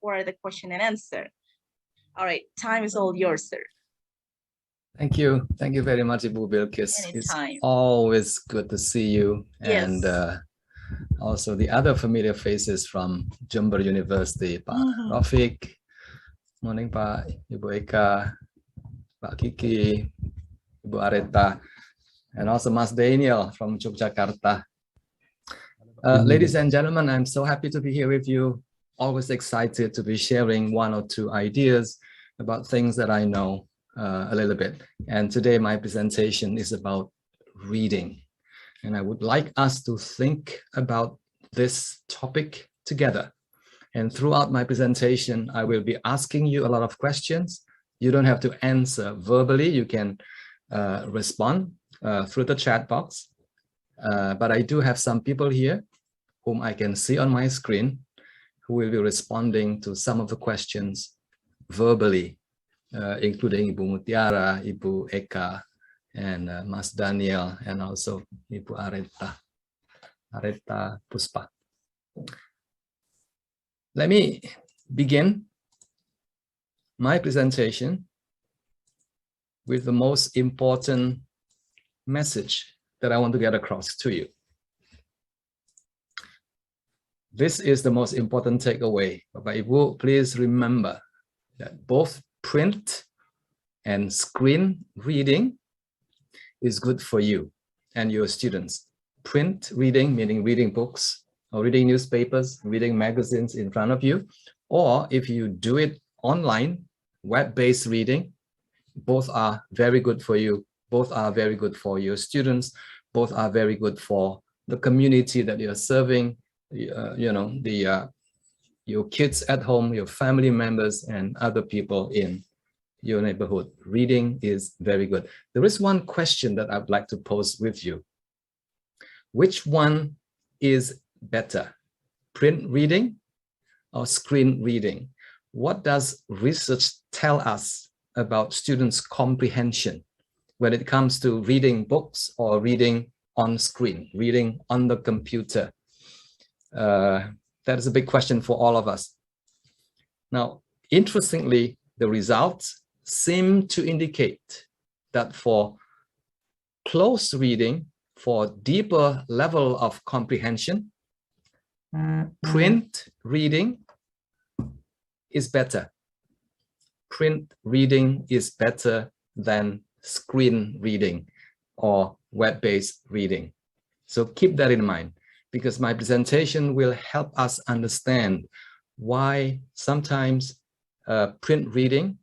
for the question and answer. All right, time is all yours, sir. Thank you. Thank you very much, Ibu Bilkis. Anytime. It's always good to see you. Yes. And also the other familiar faces from Jember University, Pak Rafiq. Morning, Pak, Ibu Eka, Pak Kiki, Ibu Areta, and also Mas Daniel from Yogyakarta. Ladies and gentlemen, I'm so happy to be here with you. Always excited to be sharing one or two ideas about things that I know a little bit. And today my presentation is about reading. And I would like us to think about this topic together. And throughout my presentation, I will be asking you a lot of questions. You don't have to answer verbally. You can respond through the chat box. But I do have some people here whom I can see on my screen who will be responding to some of the questions verbally, including Ibu Mutiara, Ibu Eka, and Mas Daniel, and also Ibu Areta Puspa. Let me begin my presentation with the most important message that I want to get across to you. This is the most important takeaway. Bapak Ibu, please remember that both print and screen reading is good for you and your students. Print reading, meaning reading books, or reading newspapers, reading magazines in front of you, or if you do it online, web-based reading, both are very good for you. Both are very good for your students. Both are very good for the community that you're serving, your kids at home, your family members, and other people in your neighborhood. Reading is very good. There is one question that I'd like to pose with you. Which one is better, print reading or screen reading? What does research tell us about students' comprehension when it comes to reading books or reading on screen, reading on the computer? That is a big question for all of us. Now, interestingly, the results seem to indicate that for close reading, for deeper level of comprehension, print reading is better. Print reading is better than screen reading or web-based reading. So keep that in mind, because my presentation will help us understand why sometimes print reading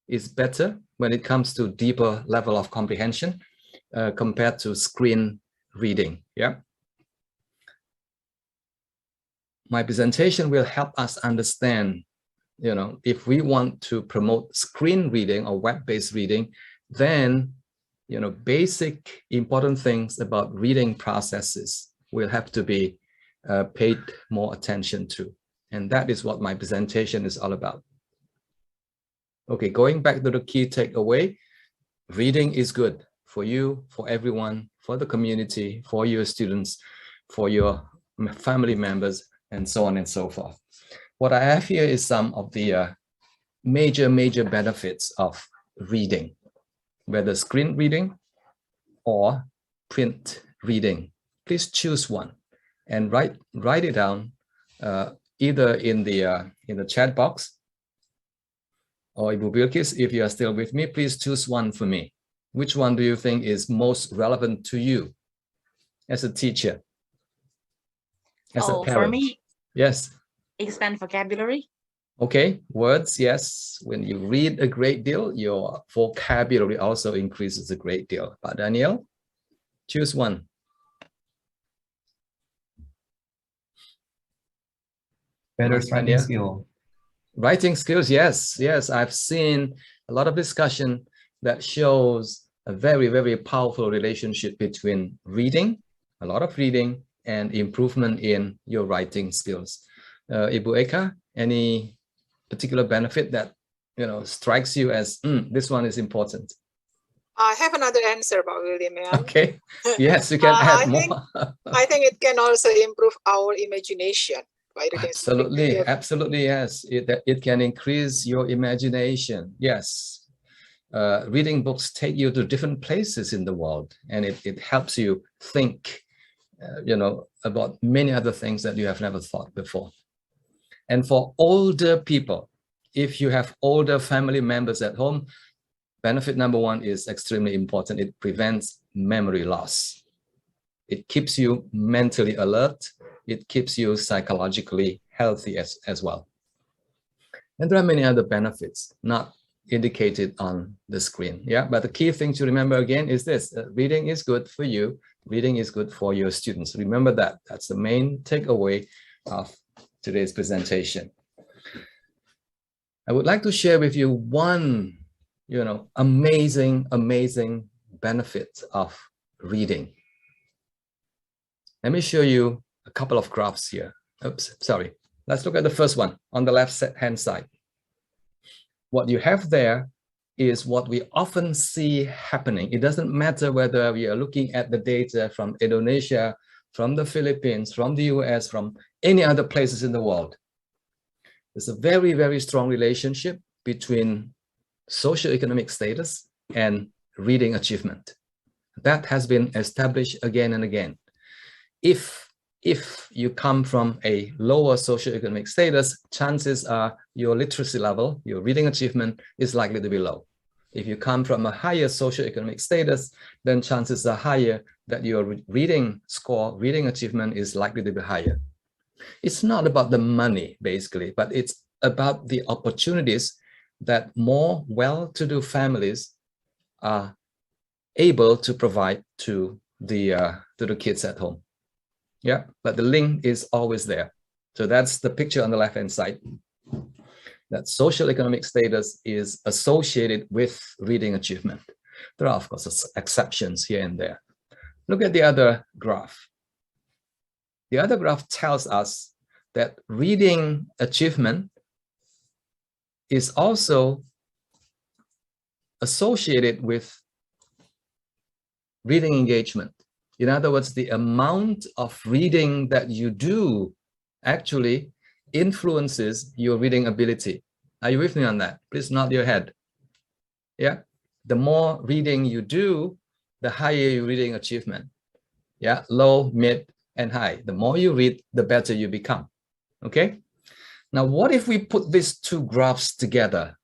is better when it comes to deeper level of comprehension compared to screen reading. Yeah. My presentation will help us understand, if we want to promote screen reading or web-based reading, then, basic important things about reading processes will have to be paid more attention to. And that is what my presentation is all about. Okay, going back to the key takeaway, reading is good for you, for everyone, for the community, for your students, for your family members, and so on and so forth. What I have here is some of the major benefits of reading, whether screen reading or print reading. Please choose one and write it down either in the chat box, or Ibu Bilkis, if you are still with me, please choose one for me. Which one do you think is most relevant to you as a teacher, as a parent? For me, yes. Expand vocabulary. Okay, words, yes. When you read a great deal, your vocabulary also increases a great deal. But Daniel, choose one. Better writing skill. Writing skills, yes. I've seen a lot of discussion that shows a very powerful relationship between reading, a lot of reading, and improvement in your writing skills. Ibu Eka, any particular benefit that strikes you as this one is important? I have another answer about William. Okay, yes, you can add more. I think it can also improve our imagination. by reading something Absolutely, that you have- absolutely, yes. It can increase your imagination. Yes. Reading books take you to different places in the world, and it helps you think, about many other things that you have never thought before. And for older people, if you have older family members at home, benefit number one is extremely important. It prevents memory loss. It keeps you mentally alert. It keeps you psychologically healthy as well. And there are many other benefits not indicated on the screen. Yeah, but the key thing to remember again is this: reading is good for you. Reading is good for your students. Remember that. That's the main takeaway of today's presentation. I would like to share with you one, amazing benefit of reading. Let me show you a couple of graphs here. Oops, sorry. Let's look at the first one on the left-hand side. What you have there is what we often see happening. It doesn't matter whether we are looking at the data from Indonesia, from the Philippines, from the US, from any other places in the world. There's a very strong relationship between socioeconomic status and reading achievement. That has been established again and again. If you come from a lower socioeconomic status, chances are your literacy level, your reading achievement is likely to be low. If you come from a higher socioeconomic status, then chances are higher that your reading score, reading achievement is likely to be higher. It's not about the money, basically, but it's about the opportunities that more well-to-do families are able to provide to the kids at home. Yeah, but the link is always there. So that's the picture on the left-hand side. That social economic status is associated with reading achievement. There are, of course, exceptions here and there. Look at the other graph. The other graph tells us that reading achievement is also associated with reading engagement. In other words, the amount of reading that you do actually influences your reading ability. Are you with me on that? Please nod your head. Yeah, the more reading you do, the higher your reading achievement. Yeah, low, mid, and high. The more you read, the better you become. Okay. Now, what if we put these two graphs together?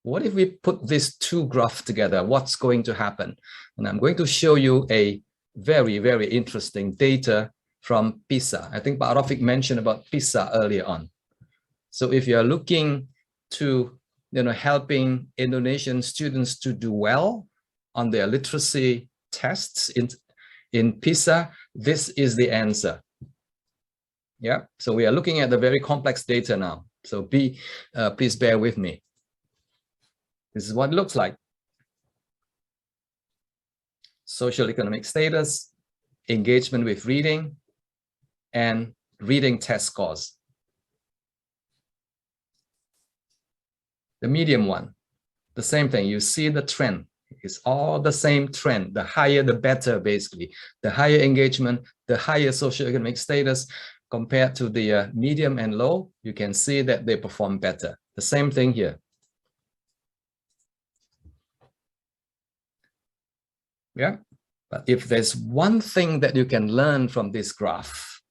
What if we put these two graphs together? What's going to happen? And I'm going to show you a very interesting data from PISA. I think Pak Rafiq mentioned about PISA earlier on. So if you're looking to, helping Indonesian students to do well on their literacy tests in PISA, this is the answer. Yeah, so we are looking at the very complex data now. So please bear with me. This is what it looks like. Social economic status, engagement with reading, and reading test scores. The medium one, the same thing. You see the trend. It's all the same trend. The higher, the better, basically. The higher engagement, the higher socioeconomic status compared to the medium and low, you can see that they perform better. The same thing here. Yeah, but if there's one thing that you can learn from this graph,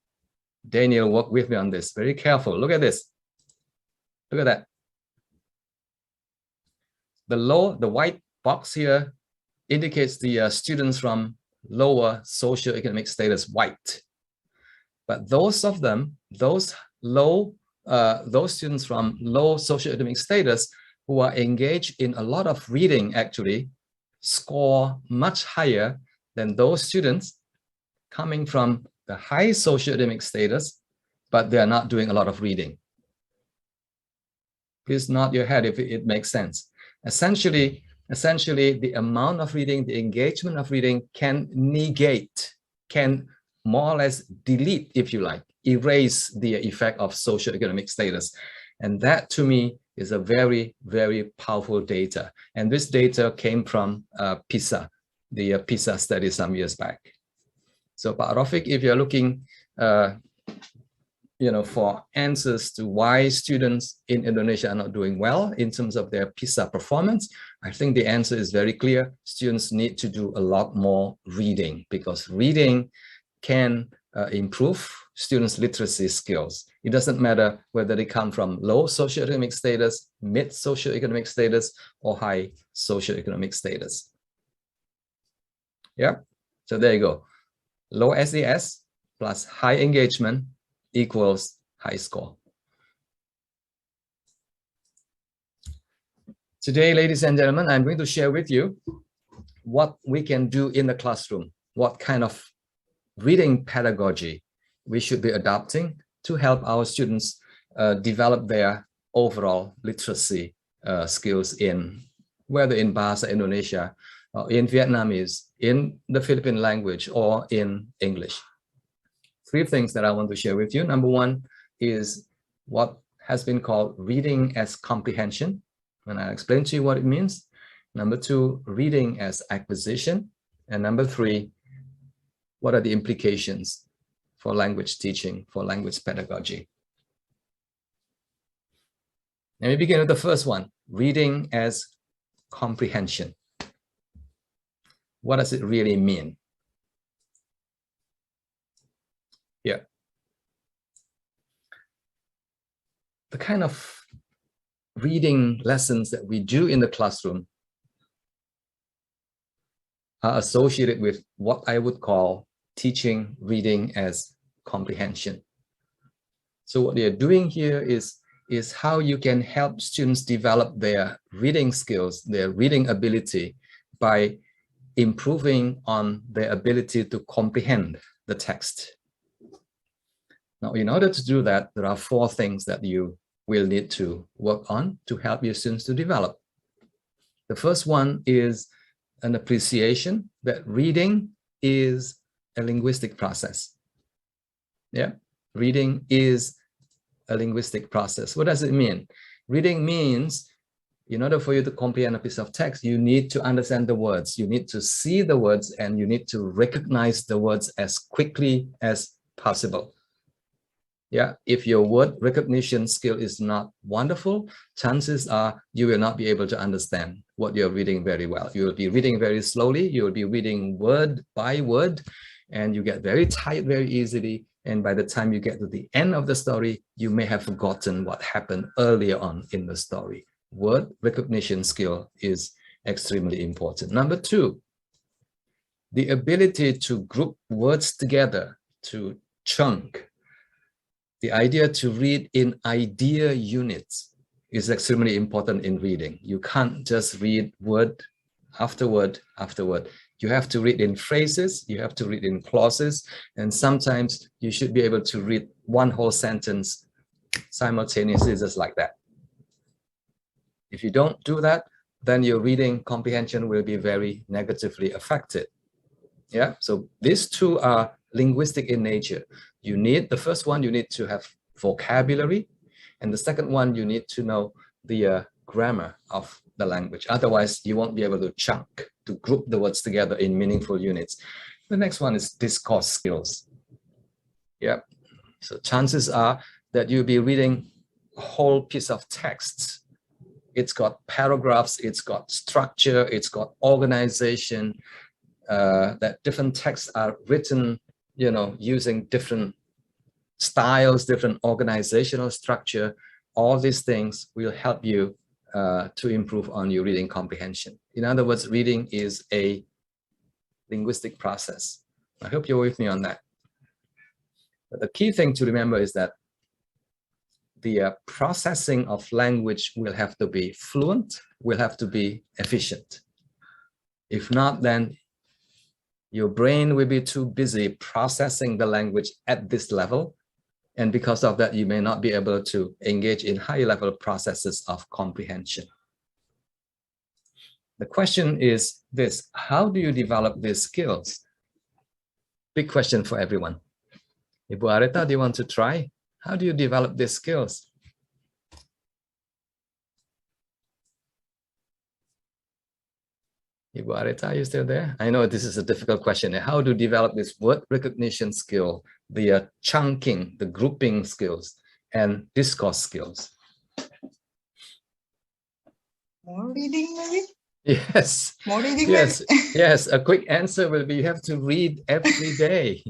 Daniel, work with me on this. Very careful. Look at this. Look at that. The white box here indicates the students from lower socioeconomic status, white. But those of them, those students from low socioeconomic status who are engaged in a lot of reading actually score much higher than those students coming from the high socioeconomic status, but they are not doing a lot of reading. Please nod your head if it makes sense. Essentially, the amount of reading, the engagement of reading can negate, can more or less delete, if you like, erase the effect of socioeconomic status. And that to me is a very powerful data. And this data came from PISA, the PISA study some years back. So Pak Rafiq, if you're looking for answers to why students in Indonesia are not doing well in terms of their PISA performance, I think the answer is very clear. Students need to do a lot more reading, because reading can improve students' literacy skills. It doesn't matter whether they come from low socioeconomic status, mid socioeconomic status, or high socioeconomic status. Yeah, so there you go. Low SES plus high engagement equals high score. Today, ladies and gentlemen, I'm going to share with you what we can do in the classroom, what kind of reading pedagogy we should be adopting to help our students develop their overall literacy skills in, whether in Bahasa Indonesia, in Vietnamese, in the Philippine language, or in English. 3 things that I want to share with you. Number 1 is what has been called reading as comprehension, and I'll explain to you what it means. Number 2, reading as acquisition. And number 3, what are the implications for language teaching, for language pedagogy? Let me begin with the first one, reading as comprehension. What does it really mean? Yeah. The kind of reading lessons that we do in the classroom are associated with what I would call teaching reading as comprehension. So what you're doing here is how you can help students develop their reading skills, their reading ability, by improving on their ability to comprehend the text. Now, in order to do that, there are 4 things that you will need to work on to help your students to develop. The first one is an appreciation that reading is a linguistic process. Yeah, reading is a linguistic process. What does it mean? Reading means, in order for you to comprehend a piece of text, you need to understand the words. You need to see the words, and you need to recognize the words as quickly as possible. Yeah, if your word recognition skill is not wonderful, chances are you will not be able to understand what you're reading very well. You will be reading very slowly. You will be reading word by word, and you get very tired very easily. And by the time you get to the end of the story, you may have forgotten what happened earlier on in the story. Word recognition skill is extremely important. Number 2, the ability to group words together, to chunk. The idea to read in idea units is extremely important in reading. You can't just read word after word after word. You have to read in phrases, you have to read in clauses, and sometimes you should be able to read one whole sentence simultaneously, just like that. If you don't do that, then your reading comprehension will be very negatively affected. Yeah, so these 2 are linguistic in nature. You need, the first one, you need to have vocabulary, and the second one, you need to know the grammar of the language. Otherwise, you won't be able to chunk, to group the words together in meaningful units. The next one is discourse skills. Yeah, so chances are that you'll be reading a whole piece of text. It's got paragraphs, it's got structure, it's got organization, that different texts are written, using different styles, different organizational structure. All these things will help you to improve on your reading comprehension. In other words, reading is a linguistic process. I hope you're with me on that. But the key thing to remember is that the processing of language will have to be fluent, will have to be efficient. If not, then your brain will be too busy processing the language at this level. And because of that, you may not be able to engage in high level processes of comprehension. The question is this: how do you develop these skills? Big question for everyone. Ibu Areta, do you want to try? How do you develop these skills? Ibu Areta, are you still there? I know this is a difficult question. How to develop this word recognition skill the chunking, the grouping skills, and discourse skills. More reading, maybe? Yes. More reading, Yes, maybe? yes. A quick answer will be you have to read every day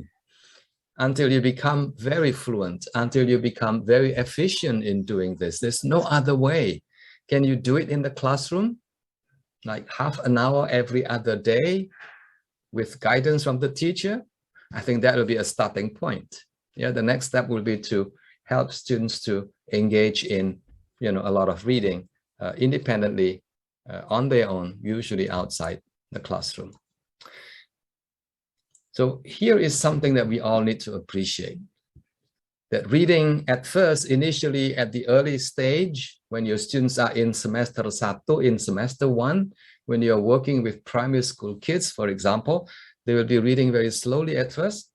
until you become very fluent, until you become very efficient in doing this. There's no other way. Can you do it in the classroom? Like half an hour every other day with guidance from the teacher? I think that will be a starting point. Yeah, the next step will be to help students to engage in, a lot of reading independently on their own, usually outside the classroom. So here is something that we all need to appreciate. That reading at first, initially at the early stage, when your students are in semester 1, in semester 1, when you're working with primary school kids, for example, they will be reading very slowly at first.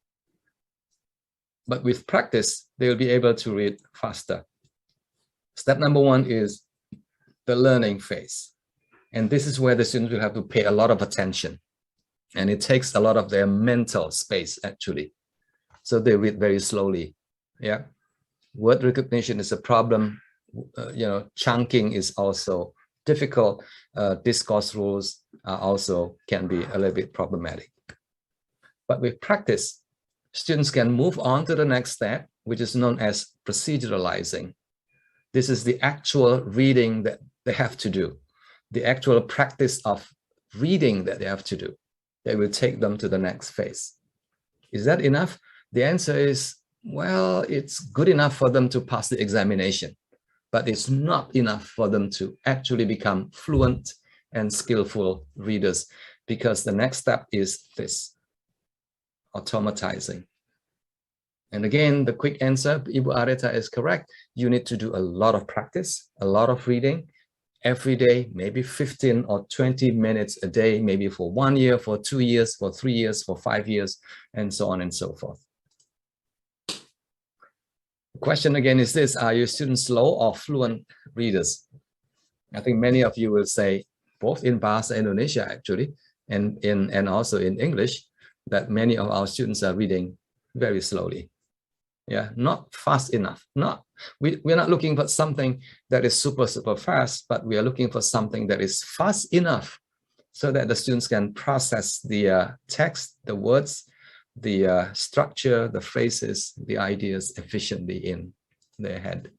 But with practice, they will be able to read faster. Step number 1 is the learning phase. And this is where the students will have to pay a lot of attention. And it takes a lot of their mental space, actually. So they read very slowly. Yeah. Word recognition is a problem. Chunking is also difficult. Discourse rules also can be a little bit problematic. But with practice, students can move on to the next step, which is known as proceduralizing. This is the actual reading that they have to do, the actual practice of reading that they have to do. They will take them to the next phase. Is that enough? The answer is, well, it's good enough for them to pass the examination, but it's not enough for them to actually become fluent and skillful readers, because the next step is this, automatizing. And again, the quick answer, Ibu Areta is correct. You need to do a lot of practice, a lot of reading every day, maybe 15 or 20 minutes a day, maybe for 1 year, for 2 years, for 3 years, for 5 years, and so on and so forth. The question again is this: are your students slow or fluent readers? I think many of you will say, both in Bahasa Indonesia actually, and also in English, that many of our students are reading very slowly. Yeah, not fast enough. We're not looking for something that is super fast, but we are looking for something that is fast enough so that the students can process the text, the words, the structure, the phrases, the ideas efficiently in their head.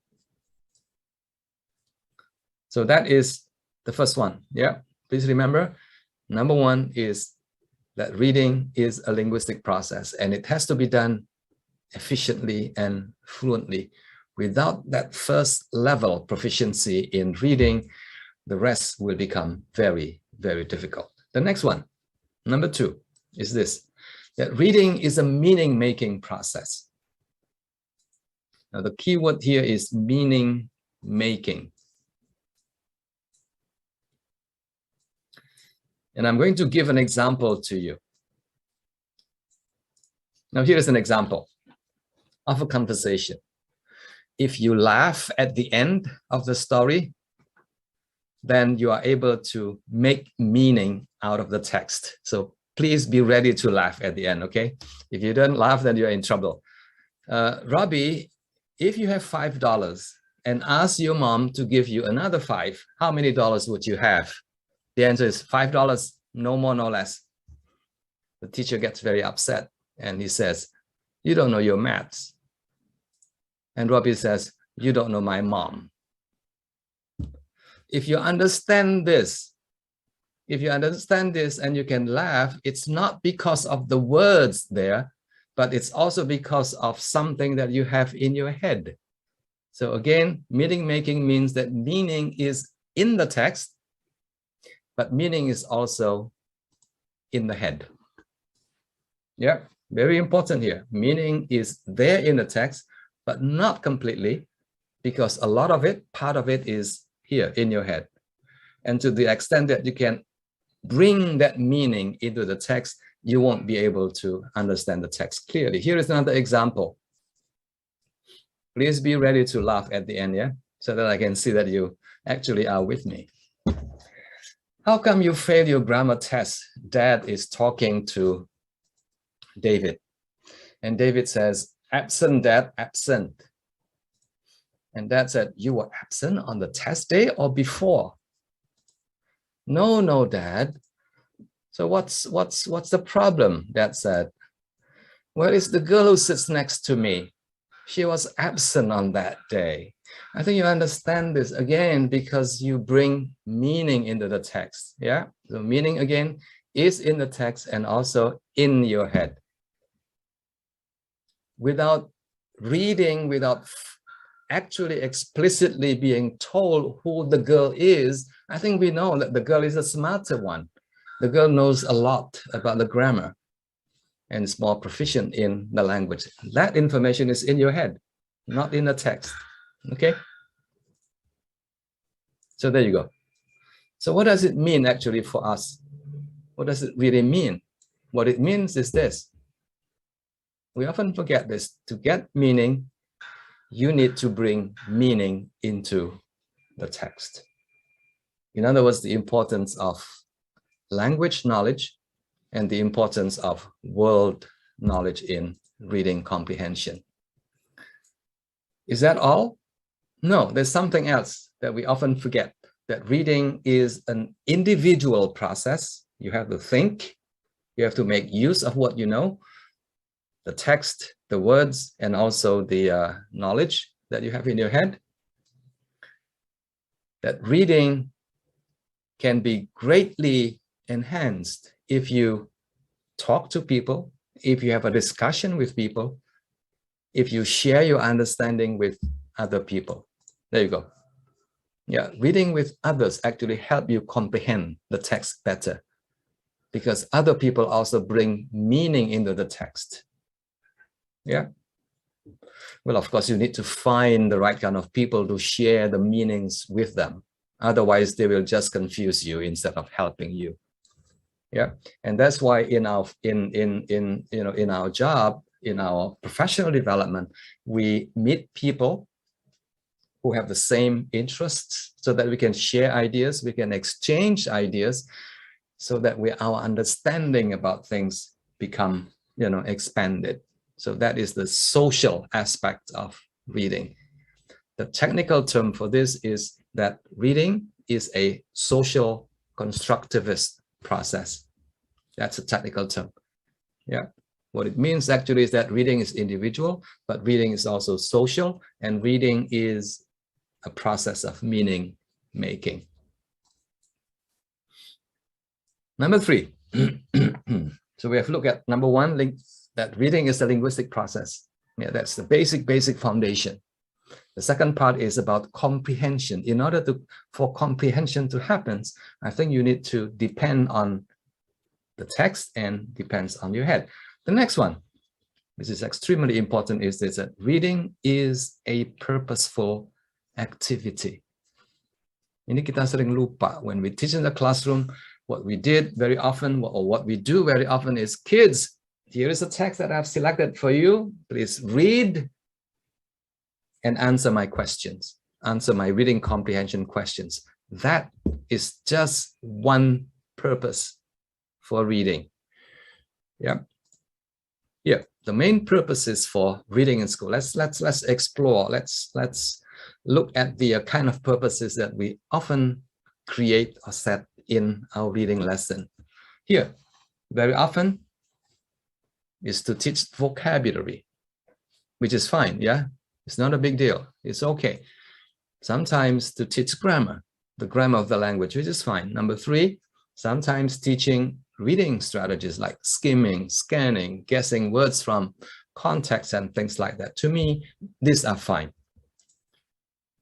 So that is the first one. Yeah, please remember, number 1 is that reading is a linguistic process, and it has to be done efficiently and fluently. Without that first level proficiency in reading, the rest will become very, very difficult. The next one, number 2, is this: that reading is a meaning-making process. Now, the key word here is meaning-making. And I'm going to give an example to you. Now, here is an example of a conversation. If you laugh at the end of the story, then you are able to make meaning out of the text. So please be ready to laugh at the end, okay? If you don't laugh, then you're in trouble. Robbie, if you have $5 and ask your mom to give you another 5, how many dollars would you have? The answer is $5, no more, no less. The teacher gets very upset and he says, "You don't know your maths." And Robbie says, "You don't know my mom." If you understand this, and you can laugh, it's not because of the words there, but it's also because of something that you have in your head. So again, meaning making means that meaning is in the text, but meaning is also in the head. Yeah, very important here. Meaning is there in the text, but not completely, because a lot of it, part of it is here in your head. And to the extent that you can bring that meaning into the text, you won't be able to understand the text clearly. Here is another example. Please be ready to laugh at the end, yeah? So that I can see that you actually are with me. How come you failed your grammar test? Dad is talking to David. And David says, absent, Dad, absent. And Dad said, you were absent on the test day or before? No, Dad. So what's the problem? Dad said. Where is the girl who sits next to me? She was absent on that day. I think you understand this again because you bring meaning into the text. Yeah, the meaning again is in the text and also in your head. Without reading, without actually explicitly being told who the girl is, I think we know that the girl is a smarter one. The girl knows a lot about the grammar and is more proficient in the language. That information is in your head, not in the text. Okay? So there you go. So what does it mean actually for us? What does it really mean? What it means is this. We often forget this. To get meaning, you need to bring meaning into the text. In other words, the importance of language knowledge and the importance of world knowledge in reading comprehension. Is that all? No, there's something else that we often forget, that reading is an individual process. You have to think, you have to make use of what you know, the text, the words, and also the knowledge that you have in your head. That reading can be greatly enhanced if you talk to people, if you have a discussion with people, if you share your understanding with other people. There you go. Yeah, reading with others actually help you comprehend the text better because other people also bring meaning into the text. Yeah. Well, of course, you need to find the right kind of people to share the meanings with them. Otherwise, they will just confuse you instead of helping you. Yeah, and that's why in our in our job, in our professional development, we meet people who have the same interests so that we can share ideas, we can exchange ideas, so that our understanding about things become expanded. So that is the social aspect of reading. The technical term for this is that reading is a social constructivist process. That's a technical term. Yeah. What it means actually is that reading is individual, but reading is also social, and reading is a process of meaning making. Number 3. So we have looked at number 1, that reading is a linguistic process. Yeah, that's the basic foundation. The second part is about comprehension. In order for comprehension to happen, I think you need to depend on the text and depends on your head. The next one, which is extremely important, is that reading is a purposeful activity. Ini kita sering lupa when we teach in the classroom. What we did very often, or what we do very often, is, kids, here is a text that I've selected for you. Please read and answer my questions. Answer my reading comprehension questions. That is just one purpose for reading. Yeah. The main purposes for reading in school. Let's explore. Let's look at the kind of purposes that we often create or set in our reading lesson. Here, very often is to teach vocabulary, which is fine. Yeah, it's not a big deal. It's okay. Sometimes to teach grammar, the grammar of the language, which is fine. Number 3, sometimes teaching reading strategies like skimming, scanning, guessing words from context and things like that. To me, these are fine.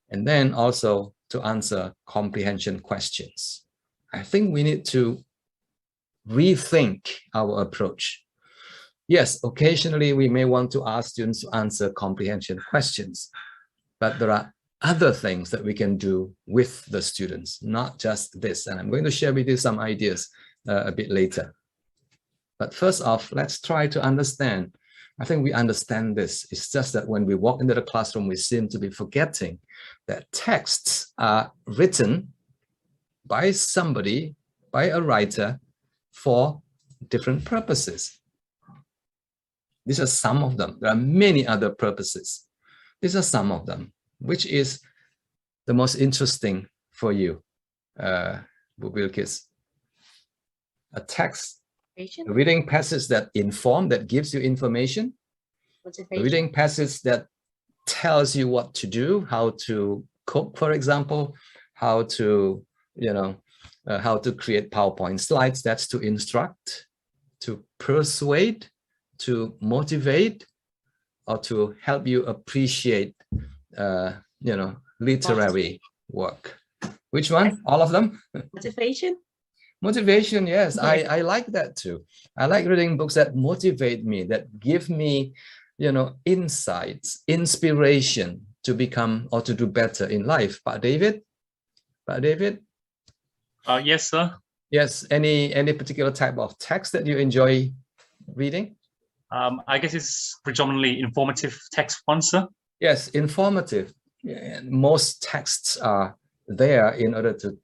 And then also to answer comprehension questions. I think we need to rethink our approach. Yes, occasionally we may want to ask students to answer comprehension questions, but there are other things that we can do with the students, not just this. And I'm going to share with you some ideas a bit later. But first off, let's try to understand. I think we understand this. It's just that when we walk into the classroom, we seem to be forgetting that texts are written by somebody, by a writer, for different purposes. These are some of them. There are many other purposes. These are some of them. Which is the most interesting for you, Bu Bilkis? A text, a reading passage that inform, that gives you information, a reading passage that tells you what to do, how to cook, for example, how to, how to create PowerPoint slides. That's to instruct, to persuade, to motivate, or to help you appreciate, literary work. Which one? All of them? Motivation. Motivation, yes. I like that too. I like reading books that motivate me, that give me, insights, inspiration to become or to do better in life. Pak David? Yes, sir. Yes. Any particular type of text that you enjoy reading? I guess it's predominantly informative text one, sir. Yes, informative. Most texts are there in order to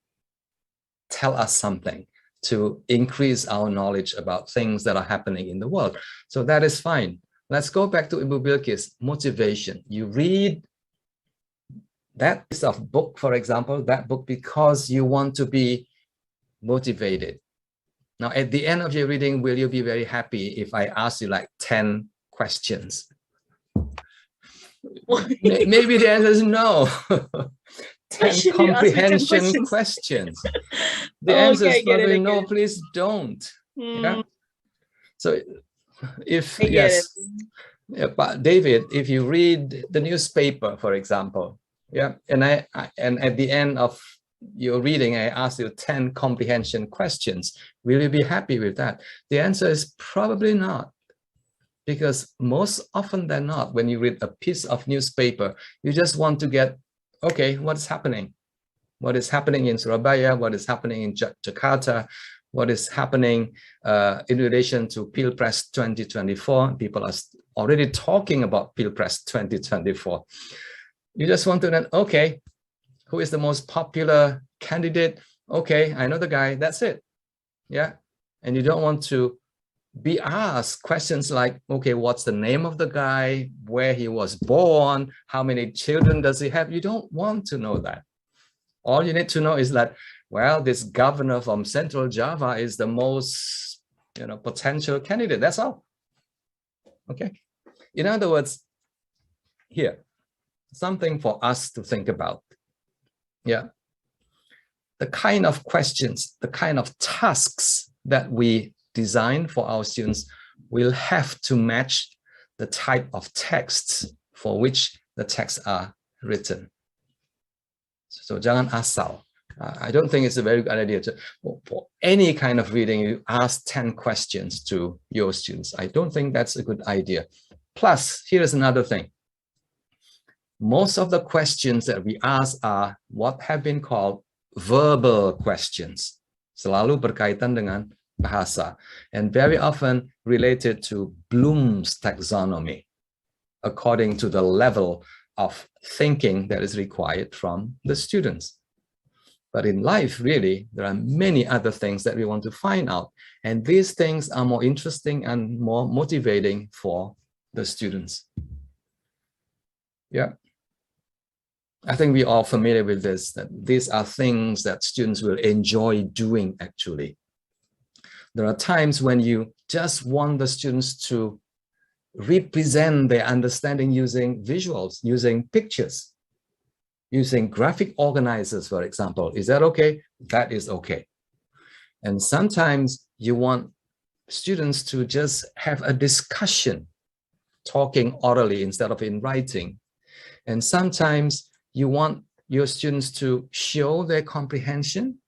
tell us something, to increase our knowledge about things that are happening in the world. So that is fine. Let's go back to Ibu Bilkis, motivation. You read that piece of book, for example, that book because you want to be motivated. Now, at the end of your reading, will you be very happy if I ask you like 10 questions? Maybe the answer is no. 10 comprehension questions. The answer is probably no, please don't. Yeah. So if, but David, if you read the newspaper, for example, and at the end of your reading, I ask you 10 comprehension questions, will you be happy with that? The answer is probably not. Because most often than not, when you read a piece of newspaper, you just want to get, okay, what's happening? What is happening in Surabaya? What is happening in Jakarta? What is happening in relation to Pilpres 2024? People are already talking about Pilpres 2024. You just want to know, okay, who is the most popular candidate? Okay, I know the guy, that's it. Yeah, and you don't want to be asked questions like, okay, what's the name of the guy, where he was born, how many children does he have? You don't want to know that. All you need to know is that, well, this governor from Central Java is the most, potential candidate. That's all. Okay. In other words, here, something for us to think about. Yeah. The kind of questions, the kind of tasks that we design for our students will have to match the type of texts for which the texts are written. So jangan asal. I don't think it's a very good idea to, for any kind of reading, you ask 10 questions to your students. I don't think that's a good idea. Plus, here's another thing. Most of the questions that we ask are what have been called verbal questions. Selalu berkaitan dengan bahasa, and very often related to Bloom's taxonomy, according to the level of thinking that is required from the students. But in life, really, there are many other things that we want to find out, and these things are more interesting and more motivating for the students. Yeah. I think we're all familiar with this, that these are things that students will enjoy doing actually. There are times when you just want the students to represent their understanding using visuals, using pictures, using graphic organizers, for example. Is that okay? That is okay. And sometimes you want students to just have a discussion, talking orally instead of in writing. And sometimes you want your students to show their comprehension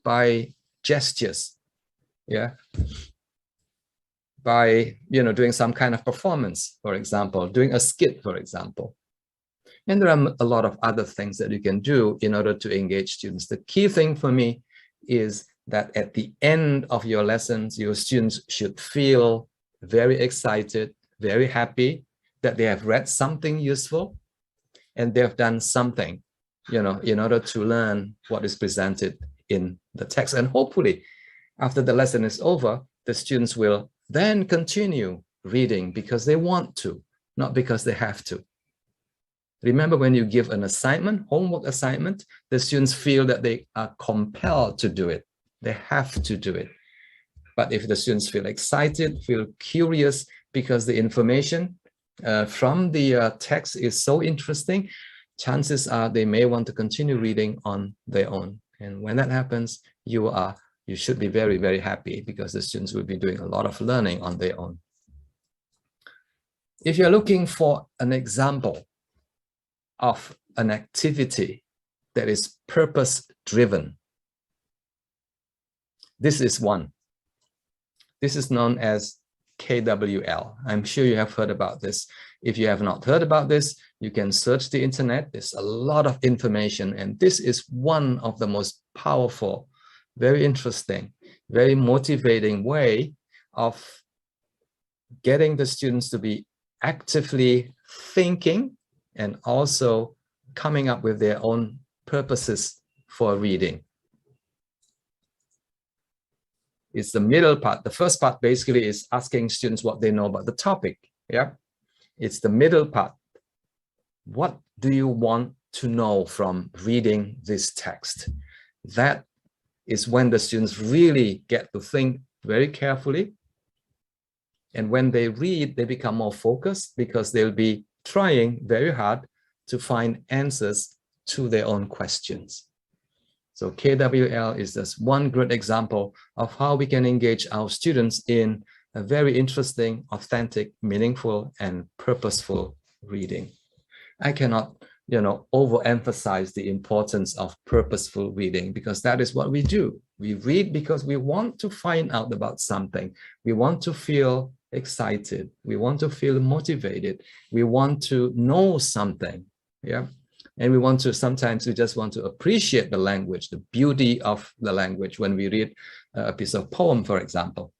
by gestures, by doing some kind of performance, for example, doing a skit, for example. And there are a lot of other things that you can do in order to engage students. The key thing for me is that at the end of your lessons, your students should feel very excited, very happy that they have read something useful and they've done something, in order to learn what is presented in the text. And hopefully, after the lesson is over, the students will then continue reading because they want to, not because they have to. Remember, when you give an assignment, homework assignment, the students feel that they are compelled to do it. They have to do it. But if the students feel excited, feel curious because the information from the text is so interesting, chances are they may want to continue reading on their own. And when that happens, you should be very, very happy because the students will be doing a lot of learning on their own. If you're looking for an example of an activity that is purpose-driven, this is one. This is known as KWL. I'm sure you have heard about this. If you have not heard about this, you can search the internet. There's a lot of information, and this is one of the most powerful, very interesting, very motivating way of getting the students to be actively thinking and also coming up with their own purposes for reading. It's the middle part. The first part basically is asking students what they know about the topic. Yeah, it's the middle part. What do you want to know from reading this text? That is when the students really get to think very carefully. And when they read, they become more focused because they'll be trying very hard to find answers to their own questions. So KWL is just one great example of how we can engage our students in a very interesting, authentic, meaningful, and purposeful reading. I cannot, overemphasize the importance of purposeful reading because that is what we do. We read because we want to find out about something. We want to feel excited. We want to feel motivated. We want to know something. Yeah. And we want to, sometimes we just want to appreciate the language, the beauty of the language when we read a piece of poem, for example.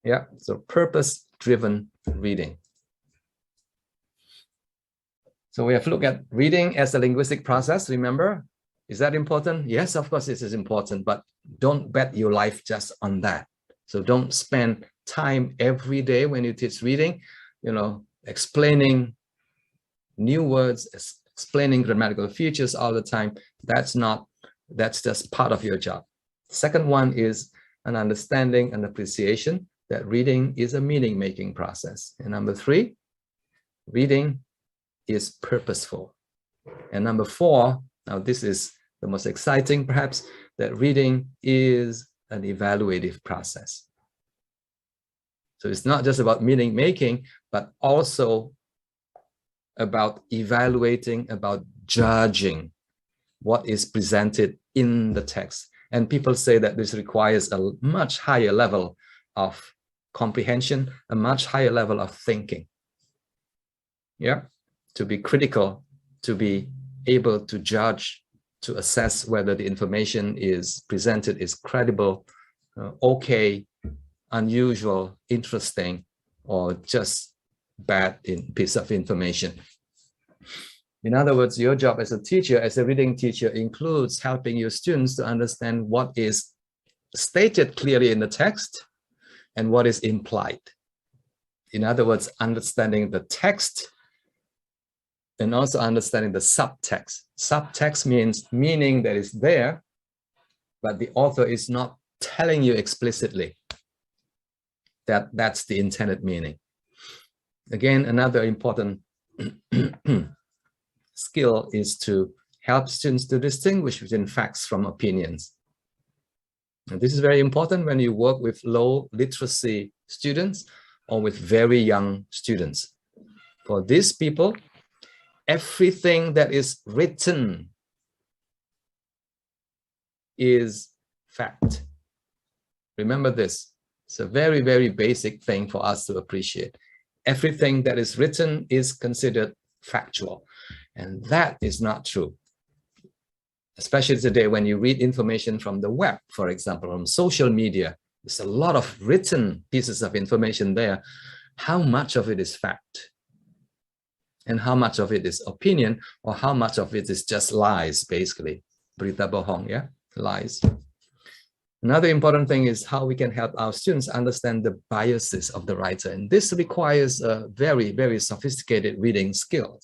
Yeah, so purpose-driven reading. So we have looked at reading as a linguistic process, remember? Is that important? Yes, of course, this is important, but don't bet your life just on that. So don't spend time every day when you teach reading, explaining new words, explaining grammatical features all the time. That's just part of your job. Second one is an understanding and appreciation that reading is a meaning-making process. And number three, reading is purposeful. And number four, now this is the most exciting perhaps, that reading is an evaluative process. So it's not just about meaning-making, but also about evaluating, about judging what is presented in the text. And people say that this requires a much higher level of comprehension, a much higher level of thinking. Yeah, to be critical, to be able to judge, to assess whether the information is presented is credible, okay, unusual, interesting, or just bad piece of information. In other words, your job as a teacher, as a reading teacher, includes helping your students to understand what is stated clearly in the text and what is implied. In other words, understanding the text and also understanding the subtext. Subtext means meaning that is there, but the author is not telling you explicitly that that's the intended meaning. Again, another important skill is to help students to distinguish between facts from opinions. And this is very important when you work with low literacy students or with very young students. For these people, everything that is written is fact. Remember this. It's a very, very basic thing for us to appreciate. Everything that is written is considered factual. And that is not true. Especially today when you read information from the web, for example, from social media, there's a lot of written pieces of information there. How much of it is fact? And how much of it is opinion, or how much of it is just lies, basically? Berita bohong, yeah? Lies. Another important thing is how we can help our students understand the biases of the writer. And this requires a very, very sophisticated reading skill.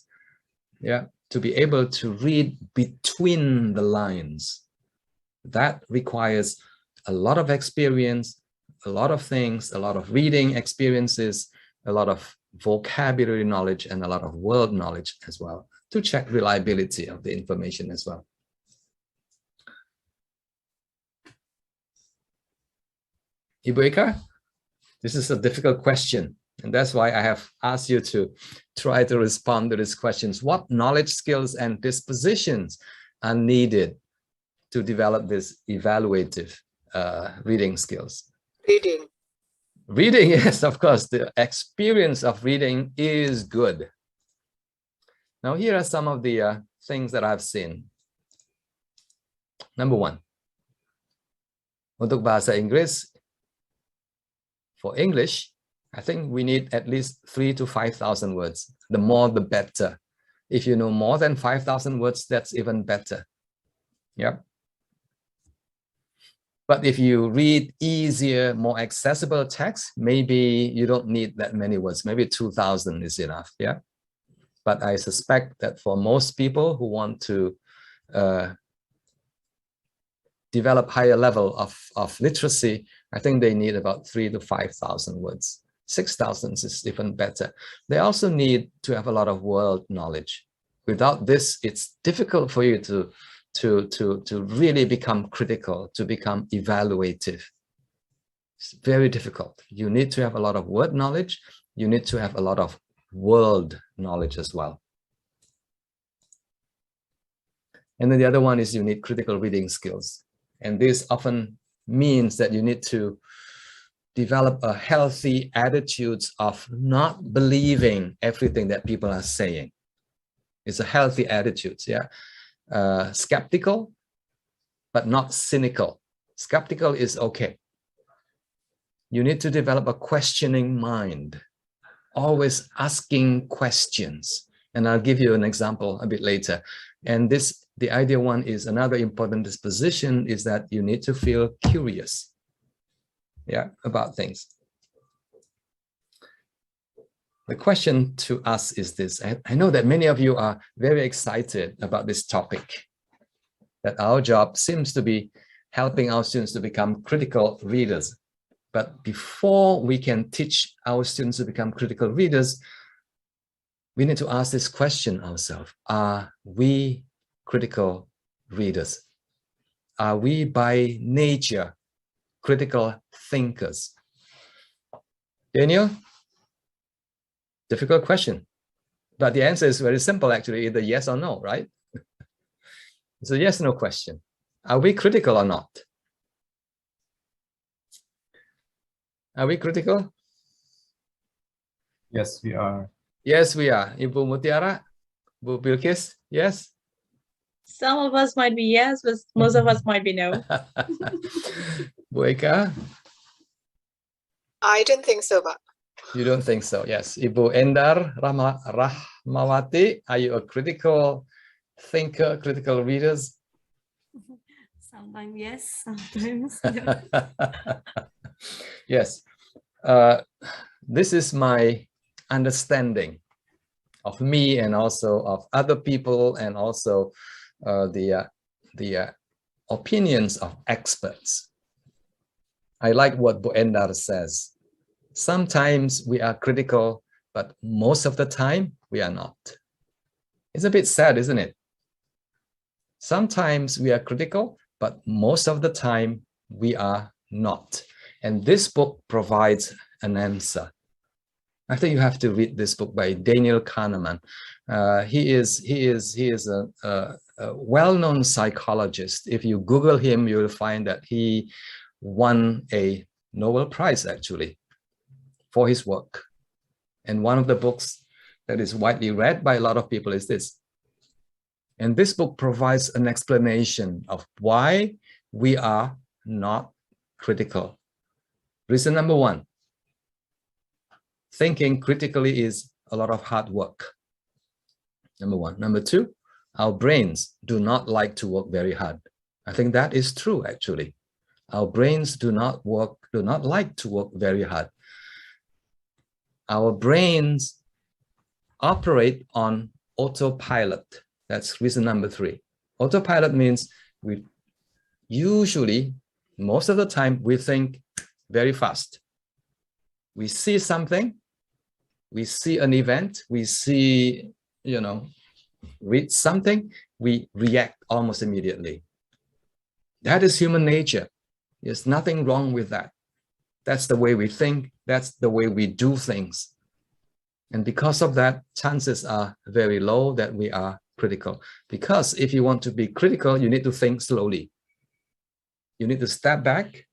Yeah, to be able to read between the lines. That requires a lot of experience, a lot of things, a lot of reading experiences, a lot of vocabulary knowledge, and a lot of word knowledge as well, to check reliability of the information as well. Ibu Eka, this is a difficult question, and that's why I have asked you to try to respond to these questions. What knowledge, skills, and dispositions are needed to develop this evaluative reading skills? Reading. Reading, yes, of course, the experience of reading is good. Now, here are some of the things that I've seen. Number one, untuk bahasa Inggris, for English, I think we need at least 3,000 to 5,000 words. The more, the better. If you know more than 5,000 words, that's even better. Yep. But if you read easier, more accessible text, maybe you don't need that many words. Maybe 2,000 is enough. Yeah. But I suspect that for most people who want to develop higher level of literacy, I think they need about 3,000 to 5,000 words. 6,000 is even better. They also need to have a lot of world knowledge. Without this, it's difficult for you to really become critical, to become evaluative. It's very difficult. You need to have a lot of word knowledge. You need to have a lot of world knowledge as well. And then the other one is you need critical reading skills. And this often means that you need to develop a healthy attitude of not believing everything that people are saying. It's a healthy attitude, yeah. Skeptical, but not cynical. Skeptical is okay. You need to develop a questioning mind, always asking questions. And I'll give you an example a bit later. And the idea one is another important disposition is that you need to feel curious, yeah, about things. The question to us is this. I know that many of you are very excited about this topic, that our job seems to be helping our students to become critical readers. But before we can teach our students to become critical readers, we need to ask this question ourselves. Are we critical readers? Are we by nature critical thinkers? Daniel? Difficult question. But the answer is very simple, actually, either yes or no, right? It's a yes/no question. Are we critical or not? Are we critical? Yes, we are. Yes, we are. Ibu Mutiara, Bu Bilkis, yes? Some of us might be yes, but most of us might be no. Bu Eka, I don't think so, but you don't think so? Yes. Ibu Endar Rahmawati, are you a critical thinker, critical readers? Sometimes yes, sometimes no. Yes. This is my understanding of me and also of other people, and also the opinions of experts. I like what Bu Endar says. Sometimes we are critical, but most of the time we are not. It's a bit sad, isn't it? Sometimes we are critical, but most of the time we are not. And this book provides an answer. I think you have to read this book by Daniel Kahneman. He is a well-known psychologist. If you Google him, you will find that he won a Nobel Prize, actually, for his work. And one of the books that is widely read by a lot of people is this. And this book provides an explanation of why we are not critical. Reason number one, thinking critically is a lot of hard work. Number one. Number two, our brains do not like to work very hard. I think that is true, actually. Our brains do not like to work very hard. Our brains operate on autopilot. That's reason number 3. Autopilot means we usually, most of the time, we think very fast. We see something, we see an event, we see, read something, we react almost immediately. That is human nature. There's nothing wrong with that. That's the way we think. That's the way we do things. And because of that, chances are very low that we are critical. Because if you want to be critical, you need to think slowly. You need to step back.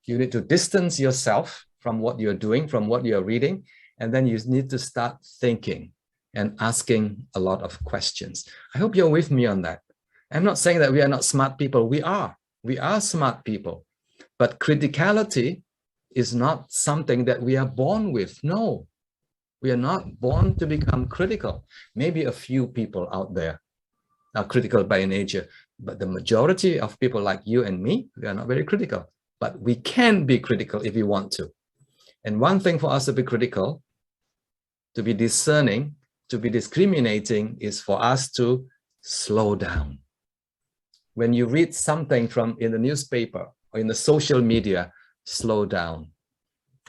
You need to distance yourself from what you're doing, from what you're reading. And then you need to start thinking and asking a lot of questions. I hope you're with me on that. I'm not saying that we are not smart people. We are smart people. But criticality is not something that we are born with. No, we are not born to become critical. Maybe a few people out there are critical by nature, but the majority of people like you and me, we are not very critical. But we can be critical if we want to. And one thing for us to be critical, to be discerning, to be discriminating, is for us to slow down. When you read something in the newspaper or in the social media, slow down.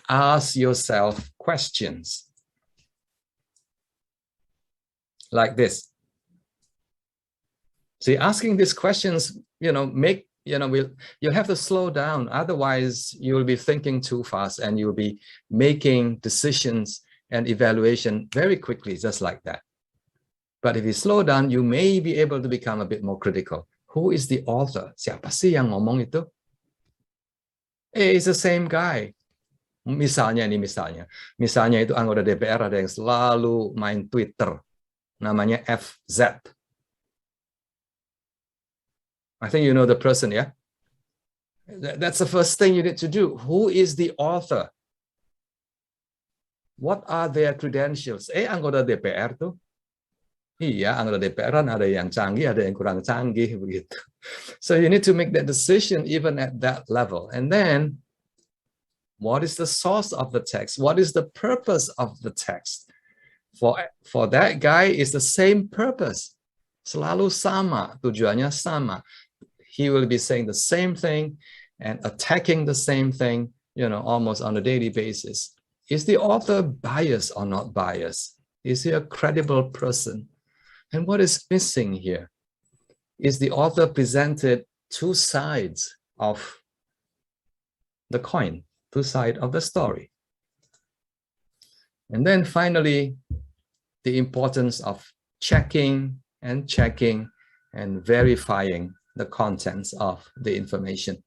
Ask yourself questions like this. See, asking these questions, you'll have to slow down. Otherwise, you'll be thinking too fast and you'll be making decisions and evaluation very quickly, just like that. But if you slow down, you may be able to become a bit more critical. Who is the author? Siapa sih yang ngomong itu? It's the same guy. Misalnya itu anggota DPR ada yang selalu main Twitter, namanya FZ. I think you know the person, yeah? That's the first thing you need to do. Who is the author? What are their credentials? Anggota DPR tuh. Iya, anggota DPR ada yang canggih, ada yang kurang canggih, begitu. So you need to make that decision even at that level. And then, what is the source of the text? What is the purpose of the text? For that guy, it's the same purpose. Selalu sama, tujuannya sama. He will be saying the same thing and attacking the same thing, almost on a daily basis. Is the author biased or not biased? Is he a credible person? And what is missing here? Is the author presented two sides of the coin, two sides of the story? And then finally, the importance of checking and verifying the contents of the information.